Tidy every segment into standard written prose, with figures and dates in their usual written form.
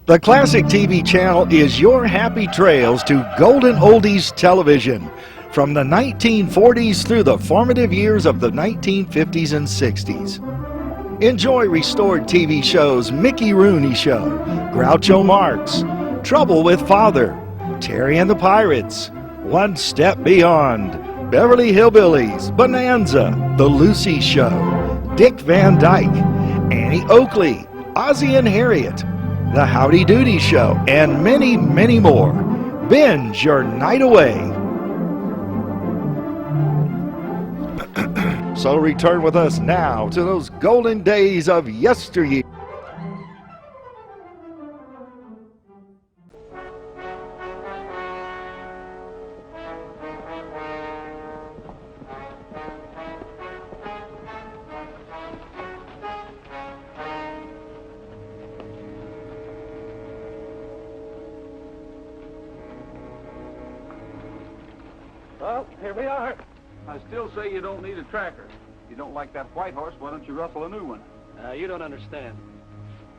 The Classic TV channel is your happy trails to golden oldies television from the 1940s through the formative years of the 1950s and 60s. Enjoy restored TV shows Mickey Rooney Show, Groucho Marx, Trouble with Father, Terry and the Pirates, One Step Beyond, Beverly Hillbillies, Bonanza, The Lucy Show, Dick Van Dyke, Annie Oakley, Ozzie and Harriet, The Howdy Doody Show, and many, many more. Binge your night away. So return with us now to those golden days of yesteryear. Well, here we are. I still say you don't need a tracker. If you don't like that white horse, why don't you rustle a new one? You don't understand.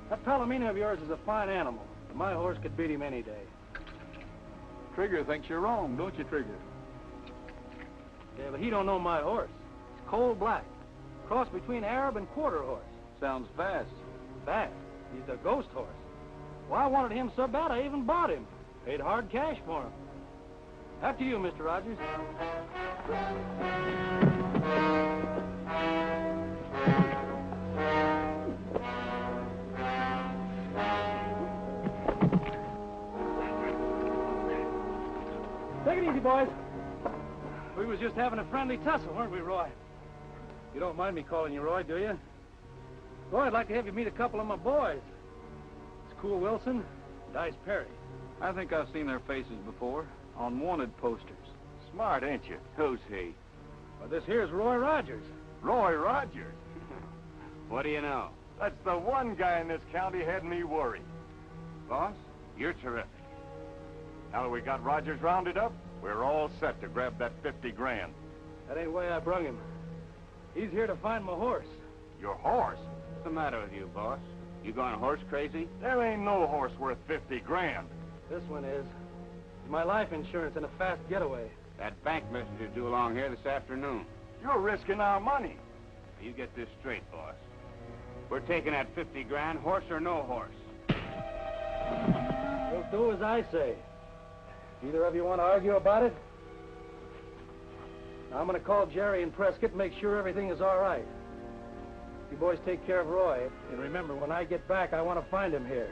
That Palomino of yours is a fine animal, but my horse could beat him any day. Trigger thinks you're wrong, don't you, Trigger? Yeah, but he don't know my horse. It's coal black. Cross between Arab and quarter horse. Sounds fast. Fast? He's a ghost horse. Well, I wanted him so bad I even bought him. Paid hard cash for him. After you, Mr. Rogers. Take it easy, boys. We was just having a friendly tussle, weren't we, Roy? You don't mind me calling you Roy, do you? Roy, I'd like to have you meet a couple of my boys. It's Cool Wilson, Dice Perry. I think I've seen their faces before on wanted posters. Smart, ain't you? Who's he? Well, this here's Roy Rogers. Roy Rogers. What do you know? That's the one guy in this county had me worried. Boss, you're terrific. Now that we got Rogers rounded up, we're all set to grab that 50 grand. That ain't why I brung him. He's here to find my horse. Your horse? What's the matter with you, boss? You going horse crazy? There ain't no horse worth 50 grand. This one is. It's my life insurance and a fast getaway. That bank messenger due along here this afternoon. You're risking our money. You get this straight, boss. We're taking that 50 grand, horse or no horse. You'll do as I say. Either of you want to argue about it? Now, I'm going to call Jerry and Prescott and make sure everything is all right. You boys take care of Roy. And remember, when I get back, I want to find him here.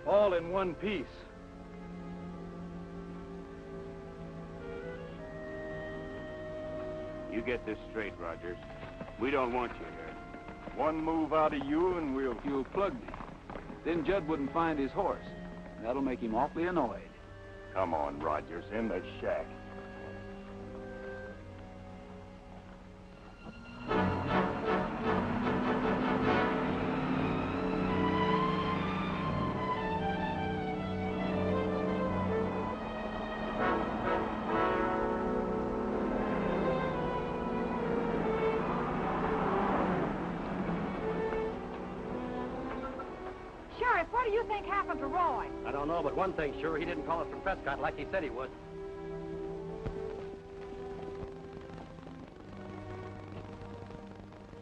All in one piece. You get this straight, Rogers. We don't want you here. One move out of you and You'll plug me. Then Judd wouldn't find his horse. That'll make him awfully annoyed. Come on, Rogers, in the shack. Sheriff, what do you think happened to Roy? I don't know, but one thing's sure, he didn't call us from Prescott like he said he would.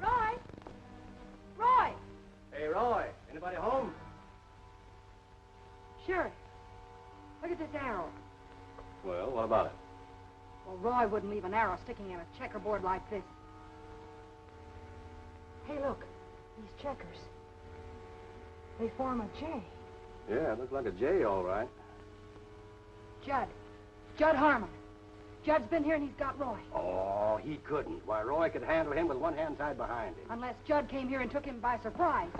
Roy? Roy? Hey, Roy, anybody home? Sheriff, look at this arrow. Well, what about it? Well, Roy wouldn't leave an arrow sticking in a checkerboard like this. Hey, look, these checkers. They form a J. Yeah, it looks like a J, all right. Judd. Judd Harmon. Judd's been here and he's got Roy. Oh, he couldn't. Why, Roy could handle him with one hand tied behind him. Unless Judd came here and took him by surprise.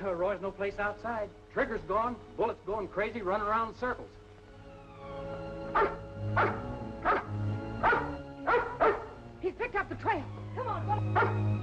Roy's no place outside. Trigger's gone. Bullet's going crazy, running around in circles. He's picked up the trail. Come on,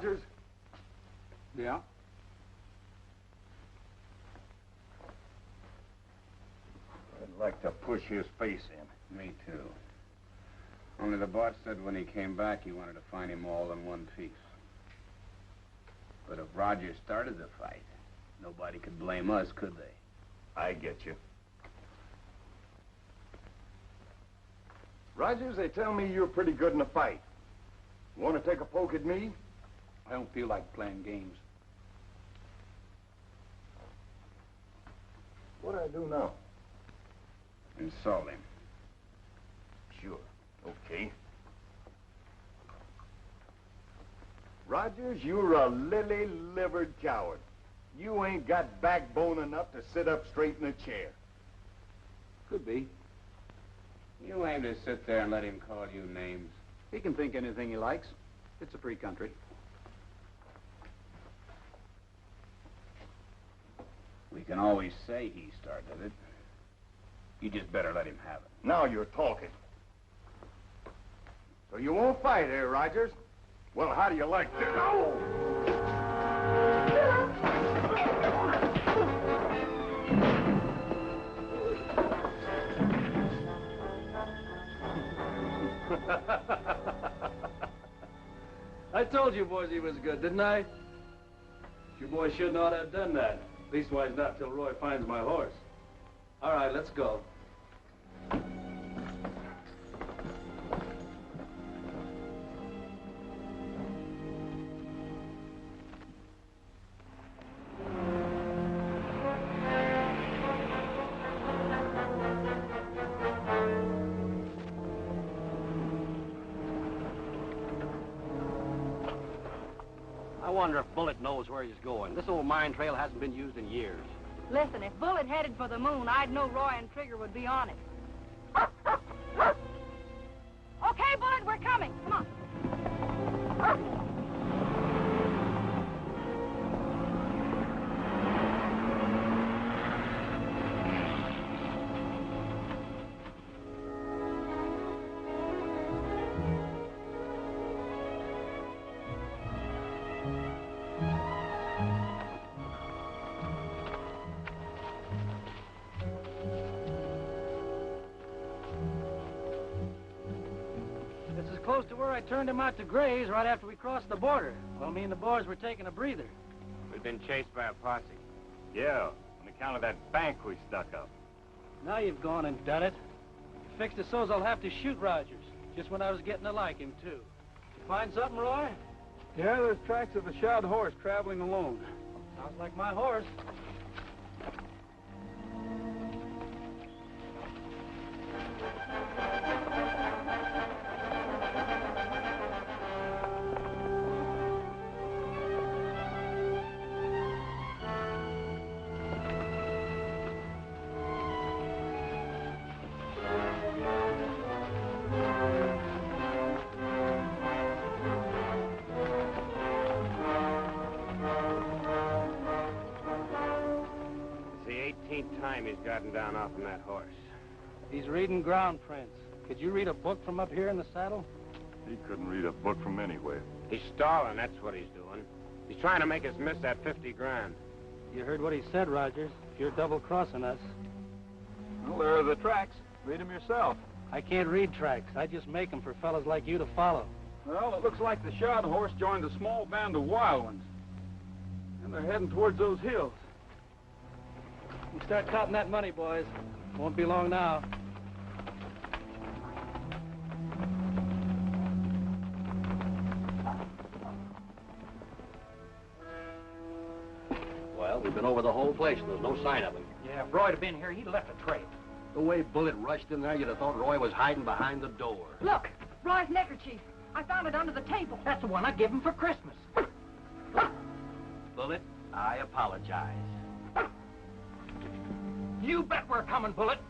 Rogers? Yeah? I'd like to push his face in. Me too. Only the boss said when he came back he wanted to find him all in one piece. But if Roger started the fight, nobody could blame us, could they? I get you. Rogers, they tell me you're pretty good in a fight. Want to take a poke at me? I don't feel like playing games. What do I do now? Insult him. Sure. Okay. Rogers, you're a lily-livered coward. You ain't got backbone enough to sit up straight in a chair. Could be. You aim to sit there and let him call you names. He can think anything he likes. It's a free country. We can always say he started it. You just better let him have it. Now you're talking. So you won't fight, eh, Rogers? Well, how do you like this? Oh! I told you boys he was good, didn't I? You boys should not have done that. Leastwise not till Roy finds my horse. All right, let's go. I wonder if Bullet knows where he's going. This old mine trail hasn't been used in years. Listen, if Bullet headed for the moon, I'd know Roy and Trigger would be on it. Okay, Bullet, we're coming. Come on. Close to where I turned him out to graze right after we crossed the border. Well, me and the boys were taking a breather. We've been chased by a posse. Yeah, on account of that bank we stuck up. Now you've gone and done it. You fixed it so's I'll have to shoot Rogers, just when I was getting to like him, too. You find something, Roy? Yeah, there's tracks of a shod horse traveling alone. Sounds like my horse. Time he's gotten down off on that horse. He's reading ground prints. Could you read a book from up here in the saddle? He couldn't read a book from anywhere. He's stalling, that's what he's doing. He's trying to make us miss that 50 grand. You heard what he said, Rogers. If you're double-crossing us. Well, there are the tracks. Read them yourself. I can't read tracks. I just make them for fellas like you to follow. Well, it looks like the shod horse joined a small band of wild ones. And they're heading towards those hills. We start counting that money, boys. Won't be long now. Well, we've been over the whole place, and there's no sign of him. Yeah, if Roy'd have been here, he'd have left a trail. The way Bullet rushed in there, you'd have thought Roy was hiding behind the door. Look, Roy's neckerchief. I found it under the table. That's the one I gave him for Christmas. Bullet, I apologize. You bet we're coming, Bullet.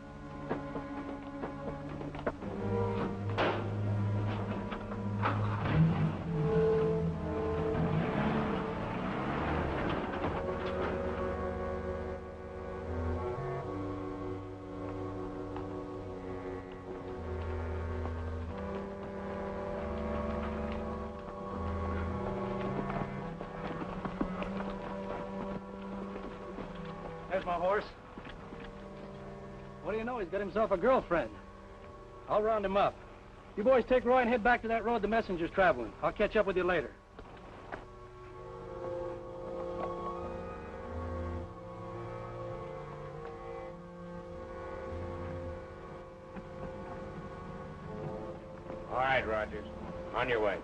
There's my horse. What do you know? He's got himself a girlfriend. I'll round him up. You boys take Roy and head back to that road the messenger's traveling. I'll catch up with you later. All right, Rogers. On your way.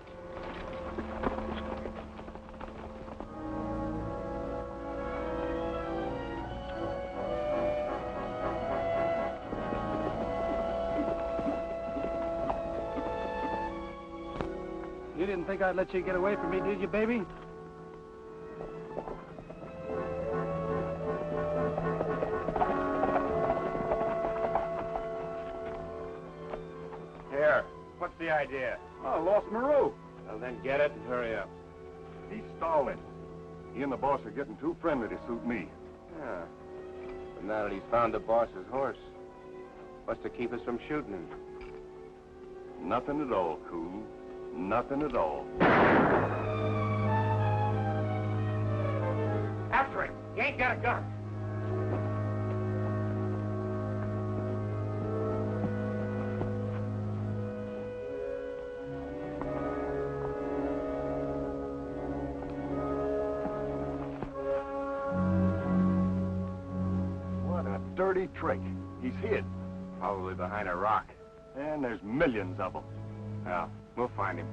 You didn't think I'd let you get away from me, did you, baby? Here, what's the idea? Oh, I lost my rope. Well, then get it and hurry up. He's stalling. He and the boss are getting too friendly to suit me. Yeah. But now that he's found the boss's horse, what's to keep us from shooting him? Nothing at all, Cool. Nothing at all. After him. He ain't got a gun. What a dirty trick. He's hid. Probably behind a rock. And there's millions of them. Well, we'll find him.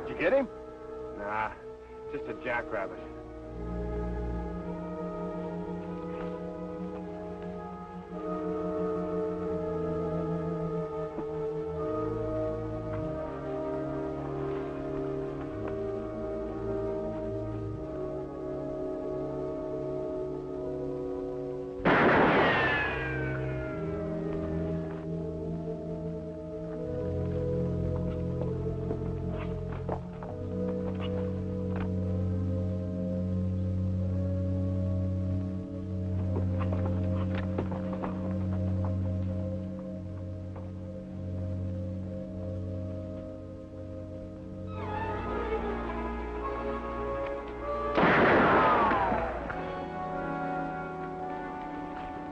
Did you get him? Nah, just a jackrabbit.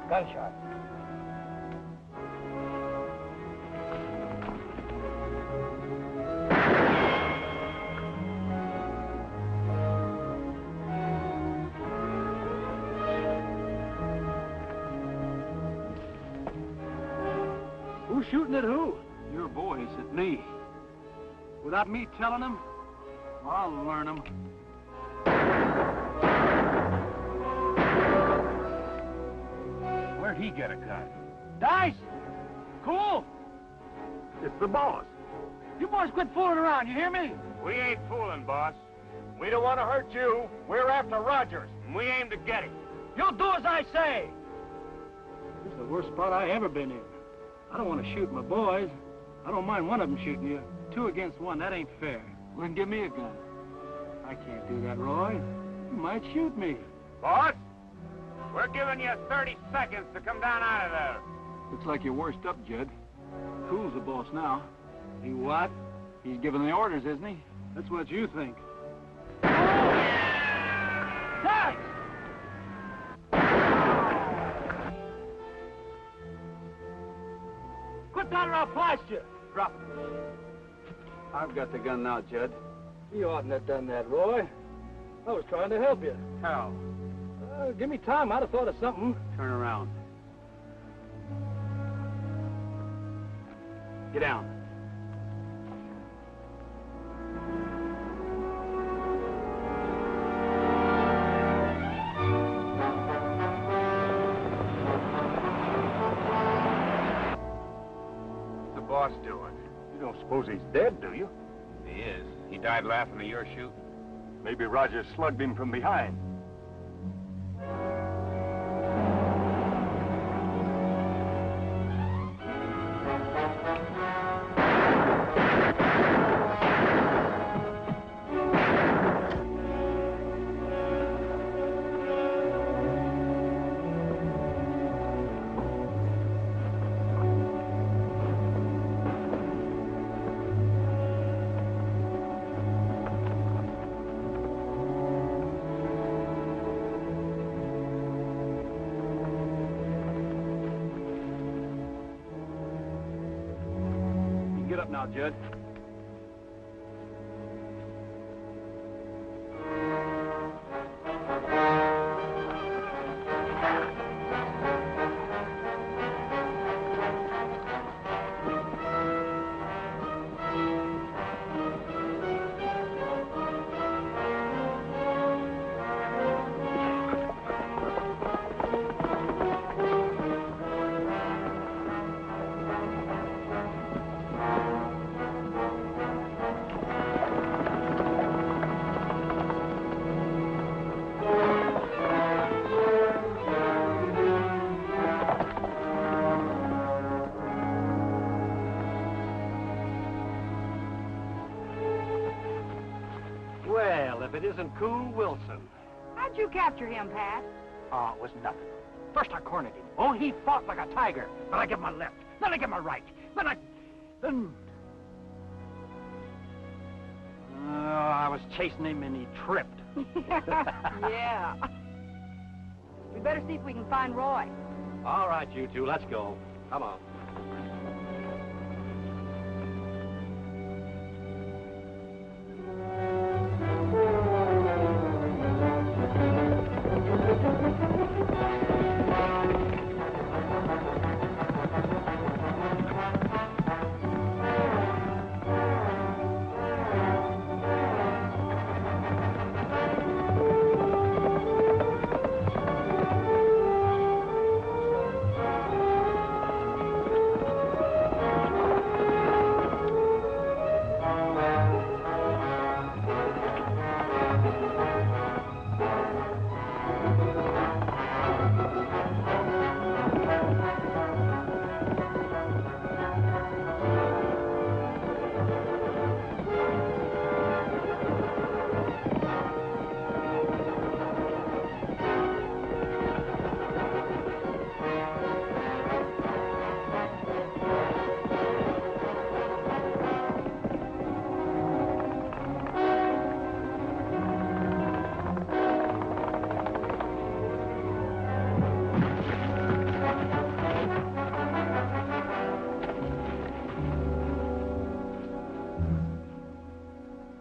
Gunshot. Who's shooting at who? Your boys at me. Without me telling them, I'll learn them. Where'd he get a gun? Dice! Cool! It's the boss. You boys quit fooling around, you hear me? We ain't fooling, boss. We don't want to hurt you. We're after Rogers. And we aim to get him. You'll do as I say! This is the worst spot I ever been in. I don't want to shoot my boys. I don't mind one of them shooting you. 2 against 1, that ain't fair. Well, then give me a gun. I can't do that, Roy. You might shoot me. Boss, we're giving you 30 seconds to come down out of there. Looks like you're worst up, Jed. Cool's the boss now. He what? He's giving the orders, isn't he? That's what you think. Dice! Quit that or I'll blast you. Drop it. I've got the gun now, Jed. You oughtn't have done that, Roy. I was trying to help you. How? Give me time. I'd have thought of something. Turn around. Get down. What's the boss doing? You don't suppose he's dead, do you? He is. He died laughing at your shooting. Maybe Rogers slugged him from behind. Get up now, Judd. Well, if it isn't Cool Wilson. How'd you capture him, Pat? Oh, it was nothing. First I cornered him. Oh, he fought like a tiger. Then I give him a left. Then I give him a right. Then... I was chasing him and he tripped. Yeah. We better see if we can find Roy. All right, you two, let's go. Come on.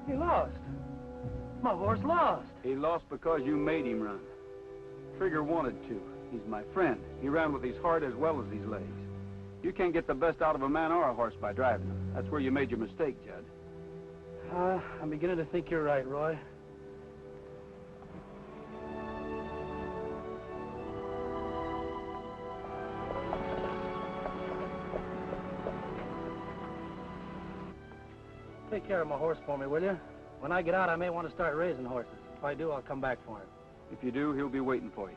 He lost. My horse lost. He lost because you made him run. Trigger wanted to. He's my friend. He ran with his heart as well as his legs. You can't get the best out of a man or a horse by driving him. That's where you made your mistake, Judd. I'm beginning to think you're right, Roy. Take care of my horse for me, will you? When I get out, I may want to start raising horses. If I do, I'll come back for him. If you do, he'll be waiting for you.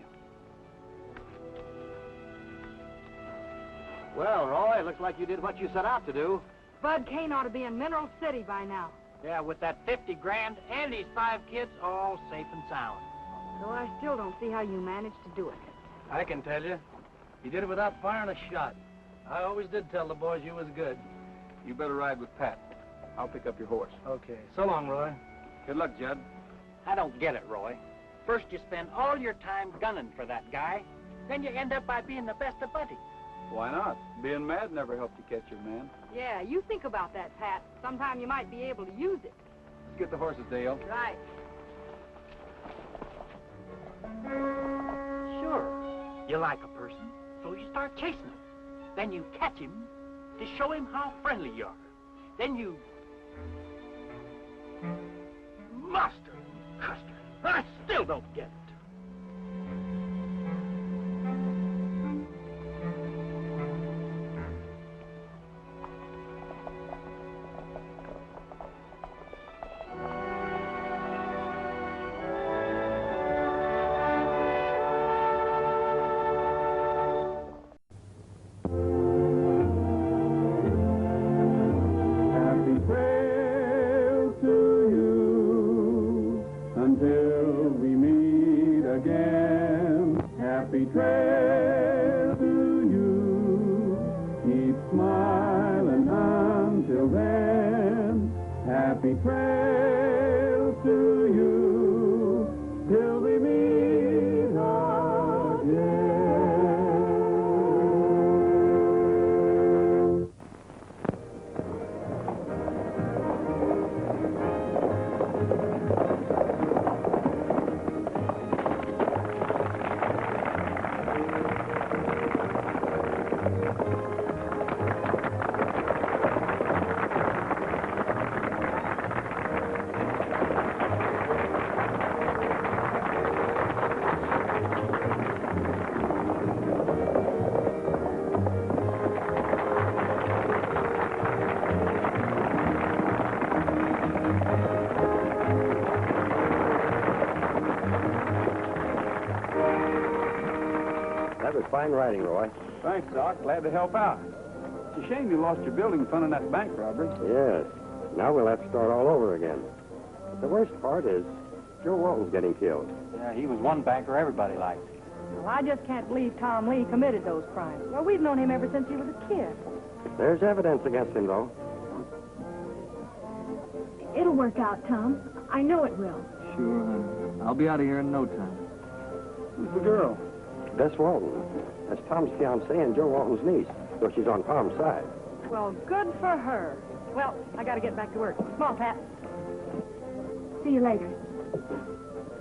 Well, Roy, looks like you did what you set out to do. Bud Kane ought to be in Mineral City by now. Yeah, with that 50 grand and these 5 kids all safe and sound. Though I still don't see how you managed to do it. I can tell you. You did it without firing a shot. I always did tell the boys you was good. You better ride with Pat. I'll pick up your horse. Okay. So long, Roy. Good luck, Judd. I don't get it, Roy. First you spend all your time gunning for that guy, then you end up by being the best of buddies. Why not? Being mad never helped you catch your man. Yeah, you think about that, Pat. Sometime you might be able to use it. Let's get the horses, Dale. Right. Sure. You like a person, so you start chasing him. Then you catch him to show him how friendly you are. Then you... Master Custer, I still don't get it. Until we meet fine riding, Roy. Thanks, Doc. Glad to help out. It's a shame you lost your building fund in that bank robbery. Yes. Now we'll have to start all over again. The worst part is Joe Walton's getting killed. Yeah, he was one banker everybody liked. Well, I just can't believe Tom Lee committed those crimes. Well, we've known him ever since he was a kid. There's evidence against him, though. It'll work out, Tom. I know it will. Sure, honey. I'll be out of here in no time. Who's the girl? Bess Walton. That's Tom's fiancée and Joe Walton's niece, so she's on Tom's side. Well, good for her. Well, I got to get back to work. Come on, Pat. See you later.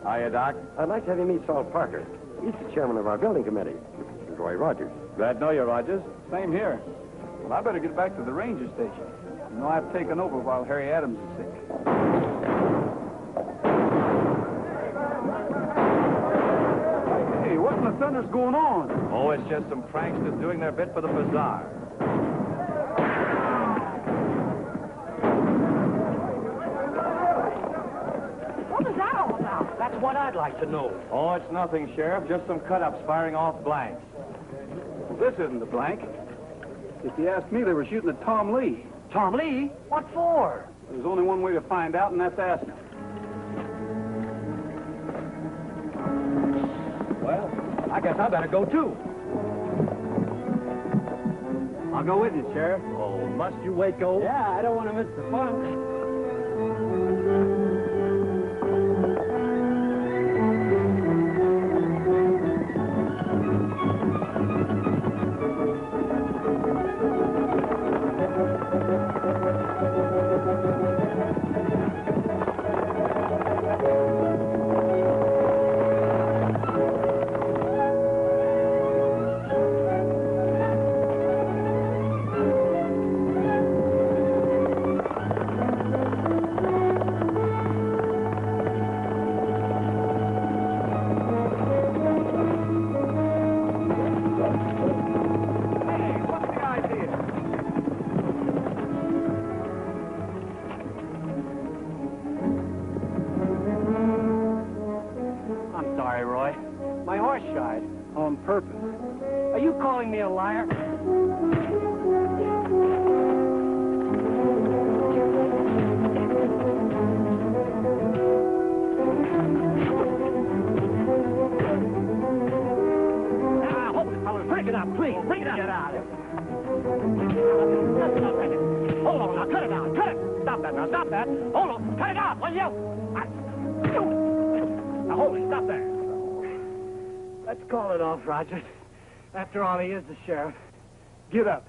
Hiya, Doc. I'd like to have you meet Saul Parker. He's the chairman of our building committee. And Roy Rogers. Glad to know you, Rogers. Same here. Well, I better get back to the ranger station. You know, I've taken over while Harry Adams is sick. Hey, what in the thunder's going on? Oh, it's just some pranksters doing their bit for the bazaar. What was that all about? That's what I'd like to know. Oh, it's nothing, Sheriff. Just some cut-ups firing off blanks. Well, this isn't a blank. If you ask me, they were shooting at Tom Lee. Tom Lee? What for? There's only one way to find out, and that's ask him. Well, I guess I better go, too. I'll go with you, Sheriff. Oh, must you, Waco? Yeah, I don't want to miss the fun. On purpose. Are you calling me a liar? Now, hold it, fellas. Bring it up, please. Bring it up. Get out of here. Hold on now. Cut it out. Cut it. Stop that now. Stop that. Hold on. Cut it out, will you? Now, hold it. Stop there. Let's call it off, Rogers. After all, he is the sheriff. Get up.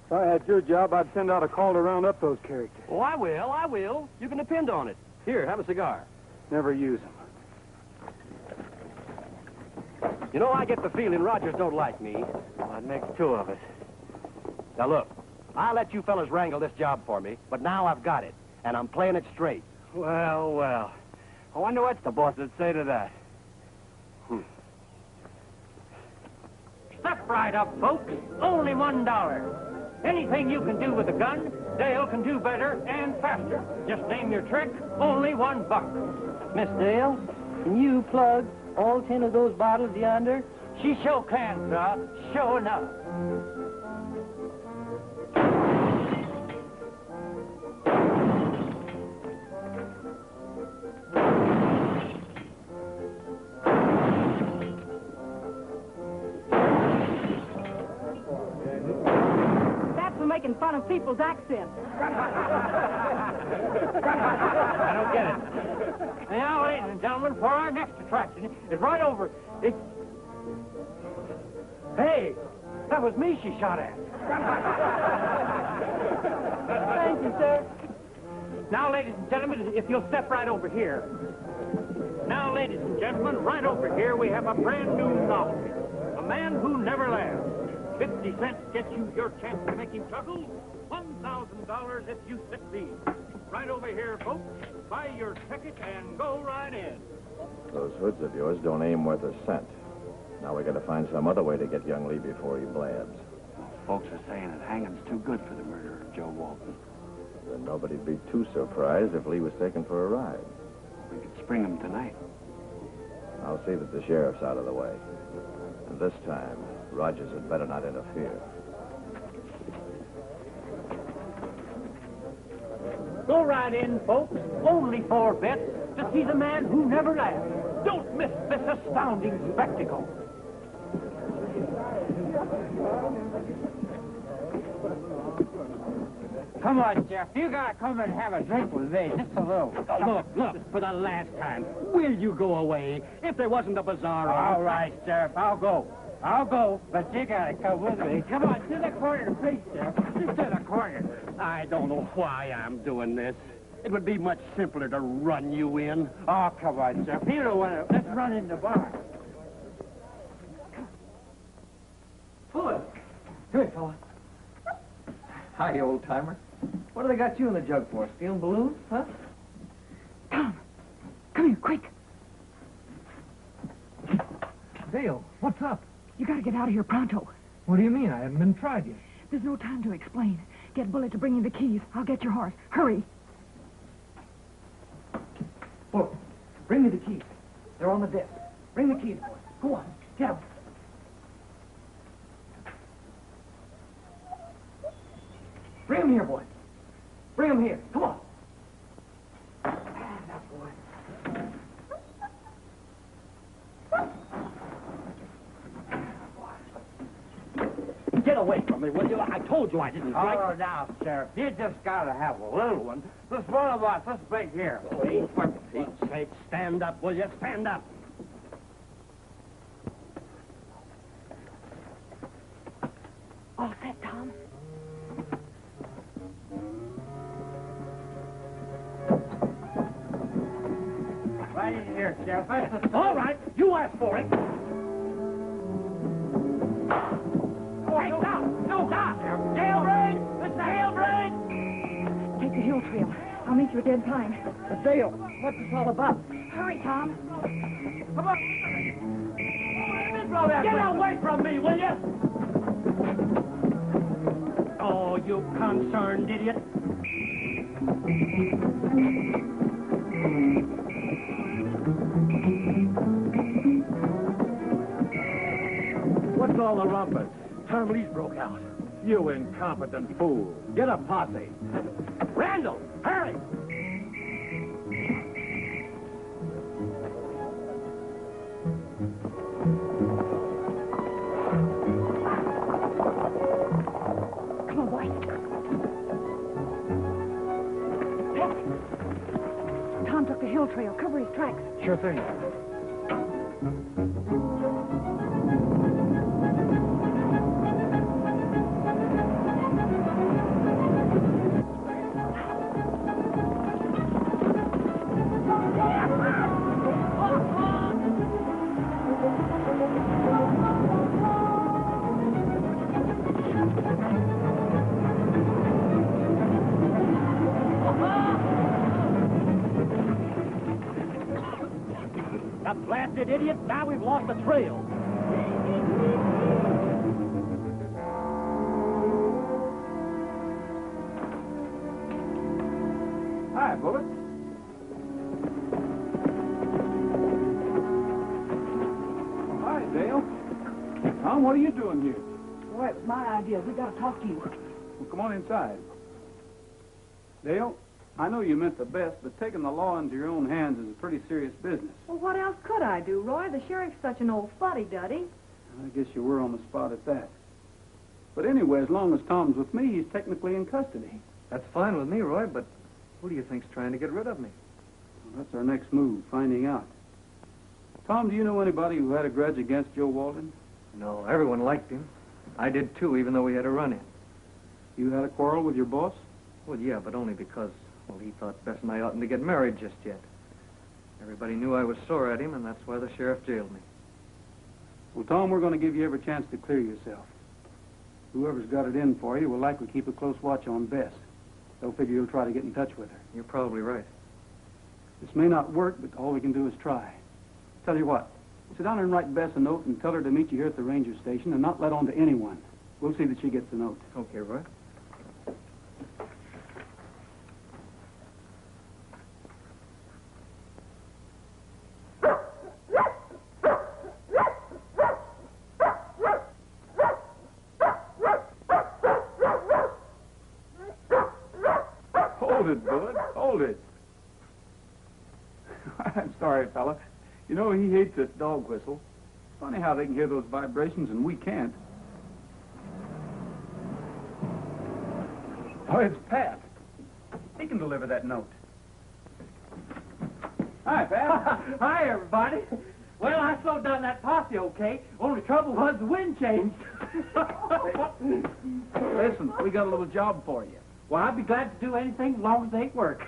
If I had your job, I'd send out a call to round up those characters. Oh, I will. I will. You can depend on it. Here, have a cigar. Never use them. You know, I get the feeling Rogers don't like me. Well, that makes two of us. Now, look, I'll let you fellas wrangle this job for me, but now I've got it, and I'm playing it straight. Well, well. I wonder what the boss would say to that. Step right up, folks. Only $1. Anything you can do with a gun, Dale can do better and faster. Just name your trick, only $1. Miss Dale, can you plug all 10 of those bottles yonder? She sure can, sir. Sure enough. Making fun of people's accents. I don't get it. Now, ladies and gentlemen, for our next attraction is right over. Hey, that was me she shot at. Thank you, sir. Now, ladies and gentlemen, if you'll step right over here. Now, ladies and gentlemen, right over here we have a brand new novelty. A man who never laughs. 50 cents gets you your chance to make him chuckle. $1,000 if you sit these. Right over here, folks. Buy your ticket and go right in. Those hoods of yours don't aim worth a cent. Now we got to find some other way to get young Lee before he blabs. Folks are saying that hanging's too good for the murderer of Joe Walton. Then nobody'd be too surprised if Lee was taken for a ride. We could spring him tonight. I'll see that the sheriff's out of the way. And this time, Rogers had better not interfere. Go right in, folks. Only 4 bets to see the man who never laughs. Don't miss this astounding spectacle. Come on, Jeff. You gotta come and have a drink with me. Just a little. Look, for the last time, will you go away? If there wasn't a bazaar on... All right, Sheriff. I'll go. But you gotta come with me. Come on, to the corner, please, Sheriff. Just to the corner. I don't know why I'm doing this. It would be much simpler to run you in. Oh, come on, Sheriff. You don't want to... Let's run in the bar. Pull it. Come here, fella. Hi, old-timer. What do they got you in the jug for? Stealing balloons, huh? Tom, come here, quick. Dale, what's up? You gotta get out of here pronto. What do you mean? I haven't been tried yet. There's no time to explain. Get Bullet to bring you the keys. I'll get your horse. Hurry. Look, bring me the keys. They're on the desk. Bring the keys, boy. Go on, get them. Bring them here, boy. Bring them here. Come on. Now, boy. Get away from me, will you? I told you I didn't like... Oh, now, Sheriff, you just gotta have a little one. This one of us, this big here. Please, for Pete's sake, stand up, will you? Stand up. All set, Tom. Right in here, Sheriff. All right, you asked for it. Hey, stop! No, stop! Jailbreak! It's the jailbreak! Take the hill trail. I'll meet you at Dead Pine. But Dale, what's this all about? Hurry, Tom. Come on! Get away from me, will you? Oh, you concerned idiot. What's all the rumpus? Hermes broke out. You incompetent fool. Get a posse. Randall, hurry! Come on, boy. Tom took the hill trail. Cover his tracks. Sure thing. That blasted idiot, now we've lost the trail. Hi, Bullet. Hi, Dale. Tom, what are you doing here? Boy, it was my idea. We gotta talk to you. Well, come on inside. Dale, I know you meant the best, but taking the law into your own hands is a pretty serious business. Well, what else could I do, Roy? The sheriff's such an old fuddy-duddy. I guess you were on the spot at that. But anyway, as long as Tom's with me, he's technically in custody. That's fine with me, Roy, but who do you think's trying to get rid of me? Well, that's our next move, finding out. Tom, do you know anybody who had a grudge against Joe Walton? No, everyone liked him. I did too, even though we had a run-in. You had a quarrel with your boss? Well, yeah, but only because, well, he thought Bess and I oughtn't to get married just yet. Everybody knew I was sore at him, and that's why the sheriff jailed me. Well, Tom, we're going to give you every chance to clear yourself. Whoever's got it in for you will likely keep a close watch on Bess. They'll figure you'll try to get in touch with her. You're probably right. This may not work, but all we can do is try. Tell you what, sit down and write Bess a note and tell her to meet you here at the ranger station and not let on to anyone. We'll see that she gets the note. Okay, Roy. Hold it, Bud. Hold it. I'm sorry, fella. You know, he hates this dog whistle. Funny how they can hear those vibrations and we can't. Oh, it's Pat. He can deliver that note. Hi, Pat. Hi, everybody. Well, I slowed down that posse, okay? Only trouble was the wind changed. Listen, we got a little job for you. Well, I'd be glad to do anything as long as they work.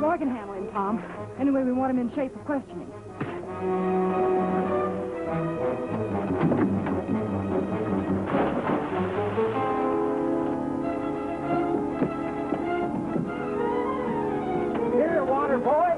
I can handle him, Tom. Anyway, we want him in shape for questioning. Here, water boy.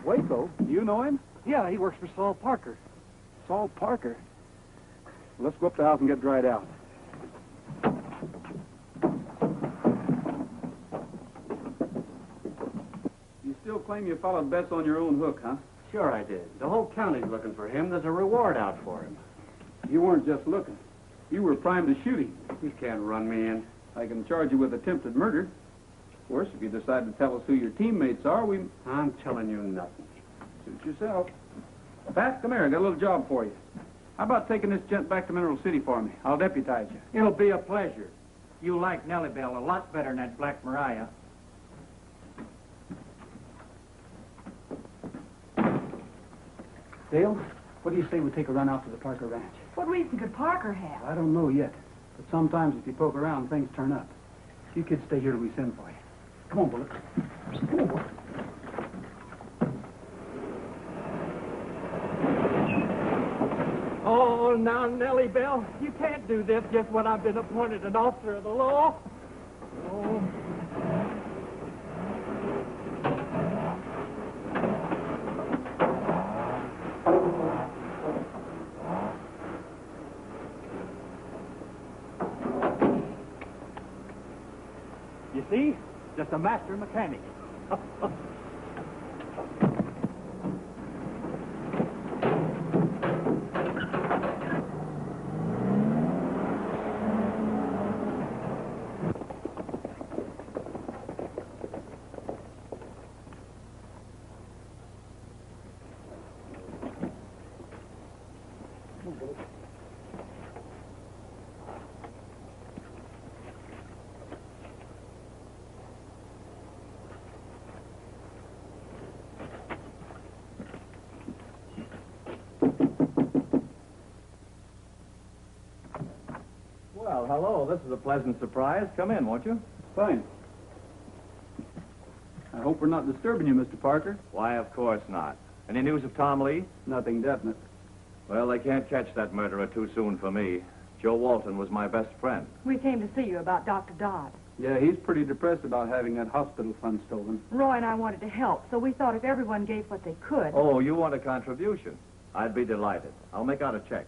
Waco? Do you know him? Yeah, he works for Saul Parker. Saul Parker? Well, let's go up to the house and get dried out. You still claim you followed Bess on your own hook, huh? Sure I did. The whole county's looking for him. There's a reward out for him. You weren't just looking. You were primed to shoot him. You can't run me in. I can charge you with attempted murder. Of course, if you decide to tell us who your teammates are, I'm telling you nothing. Suit yourself. Pat, come here. I got a little job for you. How about taking this gent back to Mineral City for me? I'll deputize you. It'll be a pleasure. You like Nellybelle a lot better than that Black Mariah. Dale, what do you say we take a run out to the Parker Ranch? What reason could Parker have? I don't know yet. But sometimes if you poke around, things turn up. You kids stay here till we send for you. Come on, Bullet. Come on, Bullet. Oh, now, Nellybelle, you can't do this just when I've been appointed an officer of the law. Oh. You see? Just a master mechanic. Well, hello. This is a pleasant surprise. Come in, won't you? Fine. I hope we're not disturbing you, Mr. Parker. Why, of course not. Any news of Tom Lee? Nothing definite. Well, they can't catch that murderer too soon for me. Joe Walton was my best friend. We came to see you about Dr. Dodd. Yeah, he's pretty depressed about having that hospital fund stolen. Roy and I wanted to help, so we thought if everyone gave what they could... Oh, you want a contribution? I'd be delighted. I'll make out a check.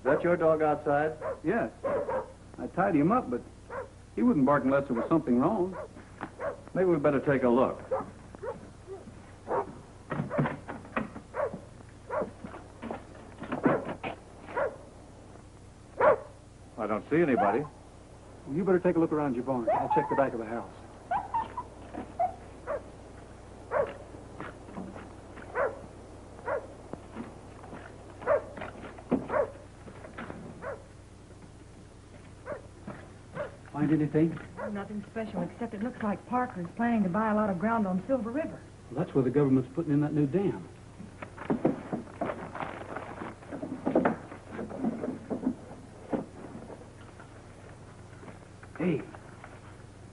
Is that your dog outside? Yes. I tied him up, but he wouldn't bark unless there was something wrong. Maybe we better take a look. I don't see anybody. Well, you better take a look around your barn. I'll check the back of the house. Find anything? Nothing special, except it looks like Parker is planning to buy a lot of ground on Silver River. Well, that's where the government's putting in that new dam. Hey,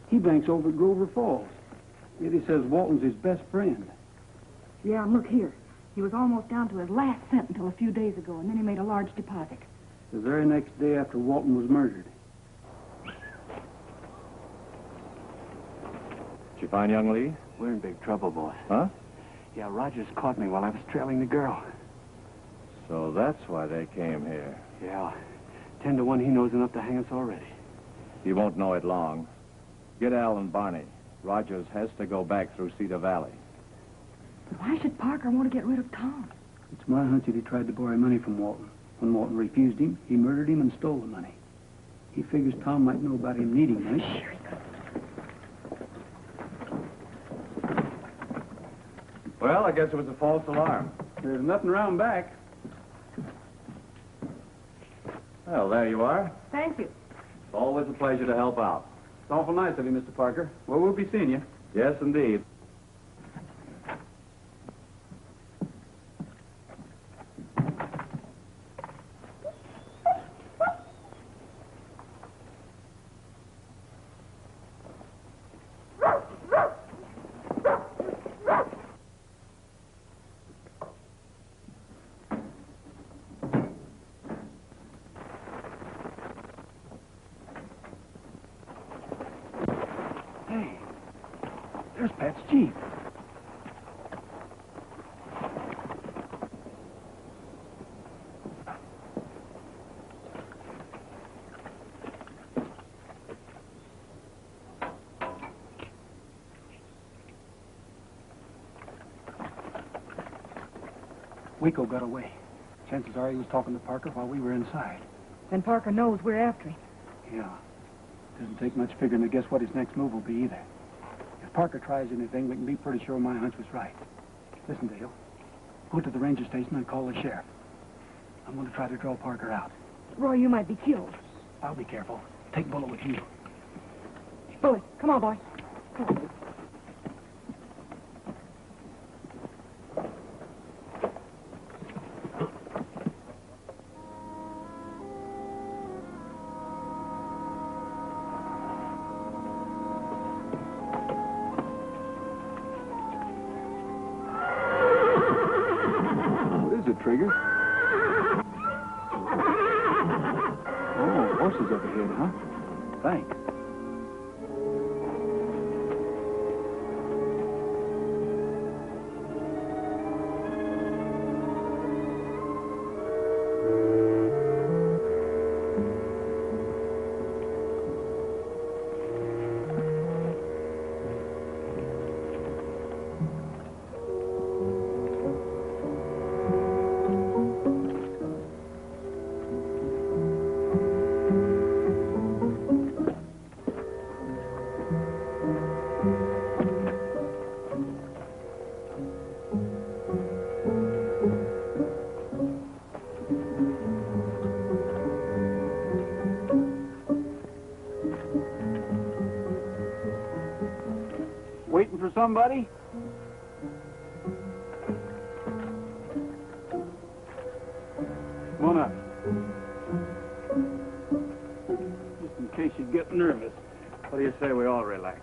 he banks over at Grover Falls. Yet he says Walton's his best friend. Yeah, and look here. He was almost down to his last cent until a few days ago, and then he made a large deposit. The very next day after Walton was murdered. Did you find young Lee? We're in big trouble, boss. Huh? Yeah, Rogers caught me while I was trailing the girl. So that's why they came here. Yeah. 10 to 1, he knows enough to hang us already. He won't know it long. Get Al and Barney. Rogers has to go back through Cedar Valley. But why should Parker want to get rid of Tom? It's my hunch that he tried to borrow money from Walton. When Walton refused him, he murdered him and stole the money. He figures Tom might know about him needing money. Sure he could. Well, I guess it was a false alarm. There's nothing around back. Well, there you are. Thank you. It's always a pleasure to help out. It's awful nice of you, Mr. Parker. Well, we'll be seeing you. Yes, indeed. Hey, there's Pat's Jeep. Waco got away. Chances are he was talking to Parker while we were inside. Then Parker knows we're after him. Yeah. Doesn't take much figuring to guess what his next move will be either. If Parker tries anything, we can be pretty sure my hunch was right. Listen, Dale. Go to the ranger station and call the sheriff. I'm going to try to draw Parker out. Roy, you might be killed. I'll be careful. Take Bullet with you. Bully, come on, boy. Come on. Trigger? Oh, horses up ahead, huh? Thanks. for somebody? Come on up. Just in case you get nervous. What do you say we all relax?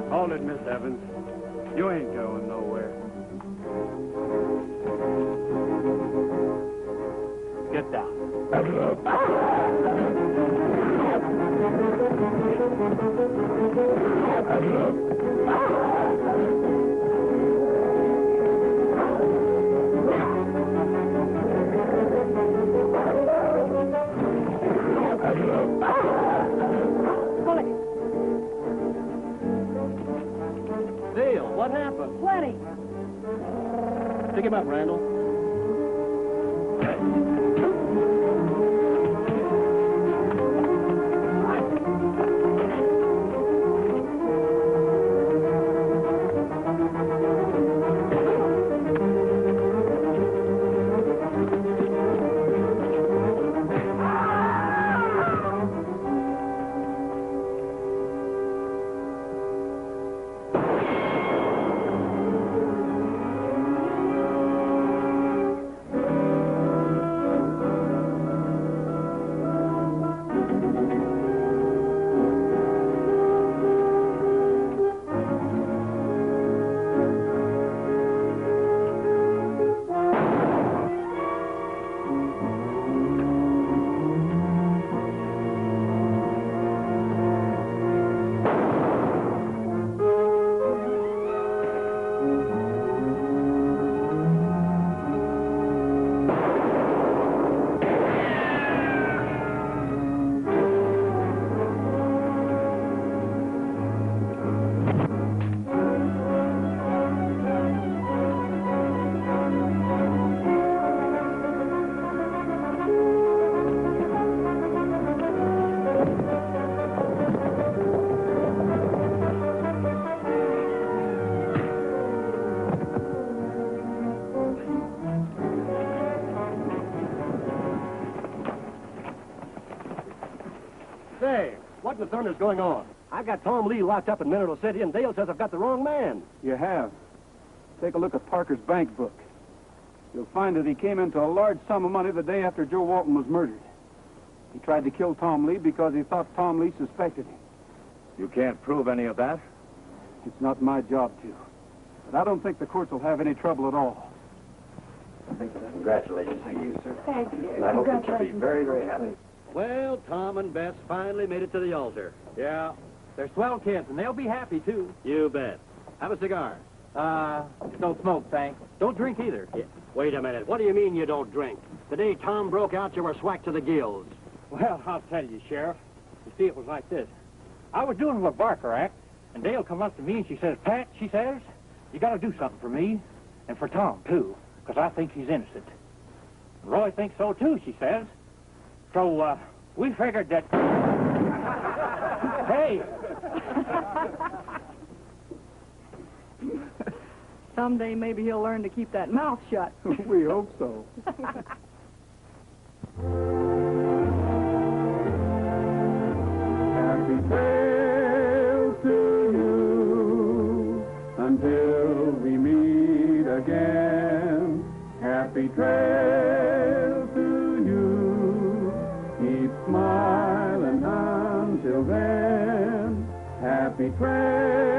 Hold it, Miss Evans. You ain't going nowhere. Get down. Dale, what happened? Plenty. Pick him up, Randall. Say, what in the thunder's going on? I've got Tom Lee locked up in Mineral City, and Dale says I've got the wrong man. You have. Take a look at Parker's bank book. You'll find that he came into a large sum of money the day after Joe Walton was murdered. He tried to kill Tom Lee because he thought Tom Lee suspected him. You can't prove any of that? It's not my job to. But I don't think the courts will have any trouble at all. Congratulations. Thank you, sir. Thank you. And I hope that you'll be very, very happy. Well, Tom and Bess finally made it to the altar. Yeah. They're swell kids, and they'll be happy, too. You bet. Have a cigar. Don't smoke, thanks. Don't drink either. Yeah. Wait a minute. What do you mean you don't drink? The day Tom broke out, you were swacked to the gills. Well, I'll tell you, Sheriff. You see, it was like this. I was doing a Barker act, and Dale come up to me, and she says, Pat, she says, you got to do something for me, and for Tom, too, because I think he's innocent. Roy thinks so, too, she says. So, we figured that... Hey! Someday maybe he'll learn to keep that mouth shut. We hope so. Happy trails to you until we meet again. Happy trails to you. Keep smiling until then. Happy trails.